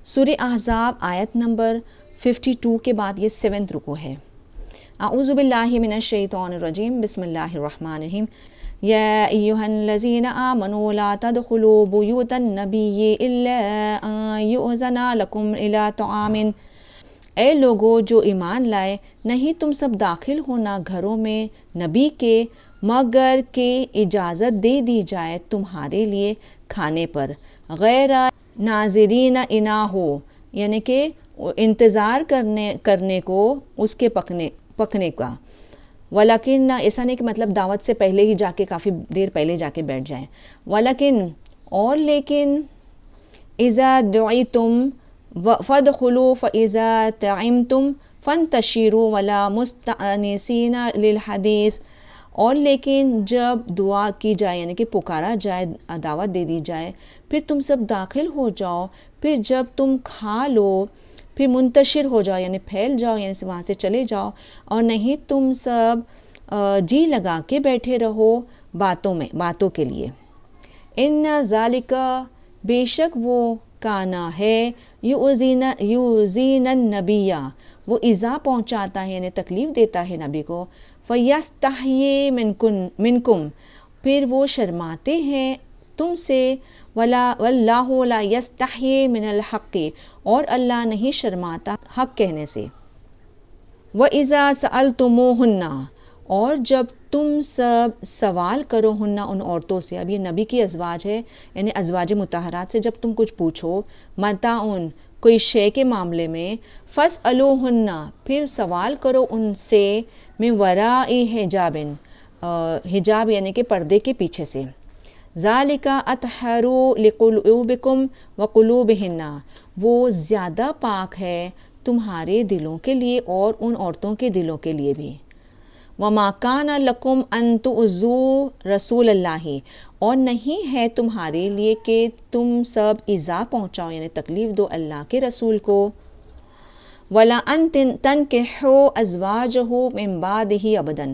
سورہ احزاب آیت نمبر 52 کے بعد یہ 7th رکوع ہے۔ اعوذ باللہ من الشیطان الرجیم، بسم اللہ الرحمن الرحیم۔ یا ایہا الذین آمنوا لا تدخلوا بیوت النبی الا ان یؤذن لکم الی طعام۔ اے لوگو جو ایمان لائے، نہیں تم سب داخل ہونا گھروں میں نبی کے مگر کہ اجازت دے دی جائے تمہارے لیے کھانے پر، غیر ناظرین اناہ، یعنی کہ انتظار کرنے کو اس کے پکنے کا۔ ولیکن ایسا نہیں کہ مطلب دعوت سے پہلے ہی جا کے کافی دیر پہلے جا کے بیٹھ جائیں، ولیکن اور لیکن اذا دعیتم فادخلوا فاذا طعمتم فانتشروا ولا مستأنسین للحدیث، اور لیکن جب دعا کی جائے یعنی کہ پکارا جائے، دعوت دے دی جائے، پھر تم سب داخل ہو جاؤ، پھر جب تم کھا لو پھر منتشر ہو جاؤ یعنی پھیل جاؤ، یعنی وہاں سے چلے جاؤ، اور نہیں تم سب جی لگا کے بیٹھے رہو باتوں کے لیے۔ ان ذالک، بے شک وہ کانا ہے، یؤذین النبی، وہ ایذا پہنچاتا ہے یعنی تکلیف دیتا ہے نبی کو، فیستحیی منکم، پھر وہ شرماتے ہیں تم سے، واللہ لا یستحیی من الحق، اور اللہ نہیں شرماتا حق کہنے سے۔ وَإِذَا سَأَلْتُمُوهُنَّ، اور جب تم سب سوال کرو ہن ان عورتوں سے، اب یہ نبی کی ازواج ہے یعنی ازواج مطہرات سے جب تم کچھ پوچھو، متاعن کوئی شے کے معاملے میں، فَاسْأَلُوهُنَّ، پھر سوال کرو ان سے، من وراء حجاب، حجاب یعنی کہ پردے کے پیچھے سے، ذالک اطہر لقلوبکم وقلوبہن، وہ زیادہ پاک ہے تمہارے دلوں کے لیے اور ان عورتوں کے دلوں کے لیے بھی۔ وما کان لکم ان تؤذوا رسول اللہ، اور نہیں ہے تمہارے لیے کہ تم سب ایذا پہنچاؤ یعنی تکلیف دو اللہ کے رسول کو، ولا ان تنکحوا ازواجہ من بعدہ ابدا،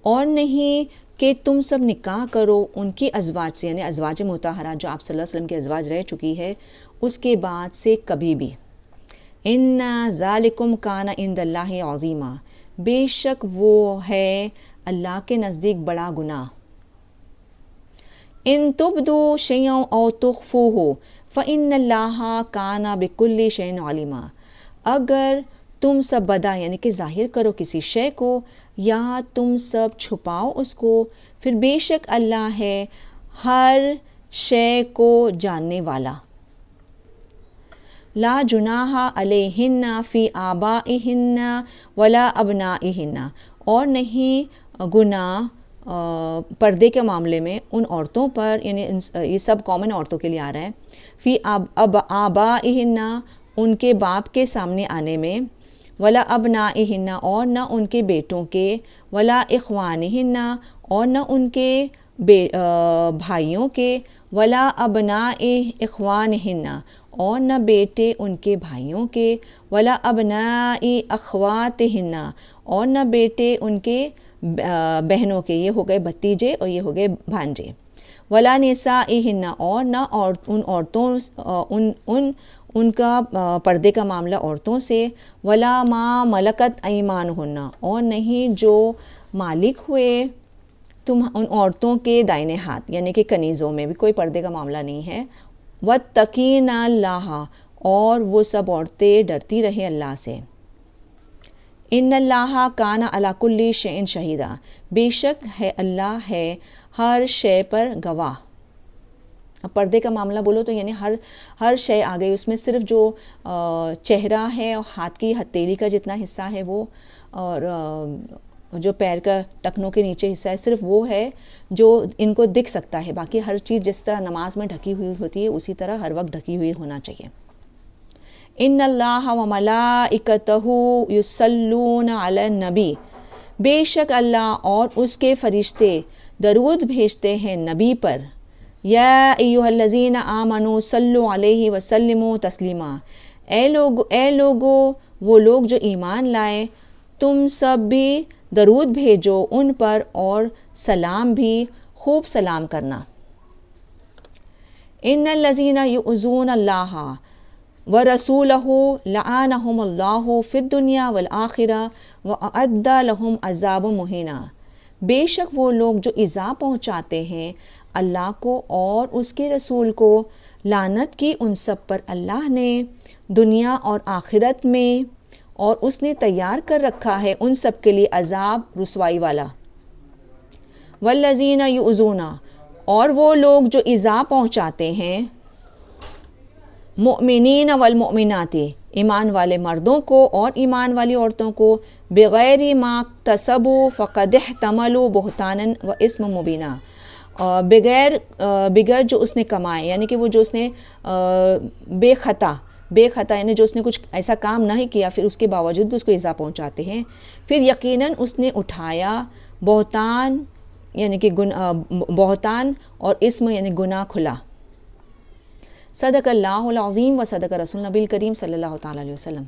اور نہیں کہ تم سب نکاح کرو ان کی ازواج سے یعنی ازواج مطہرات جو آپ صلی اللہ علیہ وسلم کی ازواج رہ چکی ہے اس کے بعد سے کبھی بھی۔ ان ذالکم کان عند اللہ عظیما، بے شک وہ ہے اللہ کے نزدیک بڑا گناہ۔ ان تبدوا شیئا او تخفوہ فإن اللہ کان بکل شیء علیما، اگر تم سب بدا یعنی کہ ظاہر کرو کسی شے کو یا تم سب چھپاؤ اس کو، پھر بے شک اللہ ہے ہر شے کو جاننے والا۔ لا جناح علیہن فی آبائہن ولا ابنائہن، اور نہیں گناہ پردے کے معاملے میں ان عورتوں پر، یعنی یہ سب کامن عورتوں کے لیے آ رہا ہے، فی آبائہن ان کے باپ کے سامنے آنے میں، ولا ابنائہن اور نہ ان کے بیٹوں کے، ولا اخوانہن اور نہ ان کے بھائیوں کے، ولا ابناء اخوانہن اور نہ بیٹے ان کے بھائیوں کے، ولا ابناء اخواتہن اور نہ بیٹے ان کے بہنوں کے، یہ ہو گئے بھتیجے اور یہ ہو گئے بھانجے، ولا نسائہن اور نہ ان عورتوں ان کا پردے کا معاملہ عورتوں سے، ولا ما ملکت ایمانہن اور نہیں جو مالک ہوئے تم ان عورتوں کے دائنے ہاتھ یعنی کہ کنیزوں میں بھی کوئی پردے کا معاملہ نہیں ہے، واتقین اللہ اور وہ سب عورتیں ڈرتی رہے اللہ سے۔ ان اللہ کان علی کل شیء شہیدا، بے شک ہے اللہ ہے ہر شے پر گواہ۔ اب پردے کا معاملہ بولو تو یعنی ہر شے آ گئی، اس میں صرف جو چہرہ ہے اور ہاتھ کی ہتھیلی کا جتنا حصہ ہے وہ، اور جو پیر کا ٹکنوں کے نیچے حصہ ہے صرف وہ ہے جو ان کو دکھ سکتا ہے، باقی ہر چیز جس طرح نماز میں ڈھکی ہوئی ہوتی ہے اسی طرح ہر وقت ڈھکی ہوئی ہونا چاہیے۔ ان اللہ و ملائکتہ یصلون علی النبی، بے شک اللہ اور اس کے فرشتے درود بھیجتے ہیں نبی پر، یا ایھا الذین آمنوا صلوا علیہ وسلموا تسلیما، اے لوگو وہ لوگ جو ایمان لائے تم سب بھی درود بھیجو ان پر اور سلام بھی خوب سلام کرنا۔ ان الذین یؤذون اللہ وَرَسُولَهُ لَعَانَهُمُ اللَّهُ فِي الدُّنْيَا وَالْآخِرَةِ وَأَعَدَّ لَهُمْ عَذَابًا مُهِينًا۔ بے شک وہ لوگ جو ایذا پہنچاتے ہیں اللہ کو اور اس کے رسول کو، لعنت کی ان سب پر اللہ نے دنیا اور آخرت میں، اور اس نے تیار کر رکھا ہے ان سب کے لیے عذاب رسوائی والا۔ وَالَّذِينَ يُؤْذُونَ، اور وہ لوگ جو ایذا پہنچاتے ہیں مؤمنین والمؤمنات، ایمان والے مردوں کو اور ایمان والی عورتوں کو، بغیر ما اکتسبوا فقد احتملوا بہتانا و اسم مبینا، بغیر جو اس نے کمائے، یعنی کہ وہ جو اس نے بے خطا یعنی جو اس نے کچھ ایسا کام نہیں کیا، پھر اس کے باوجود بھی اس کو ایذا پہنچاتے ہیں، پھر یقیناً اس نے اٹھایا بہتان، یعنی کہ بہتان، اور اسم یعنی گناہ کھلا۔ صدق اللہ العظیم و صدق رسول نبی الکریم صلی اللہ تعالیٰ علیہ وسلم۔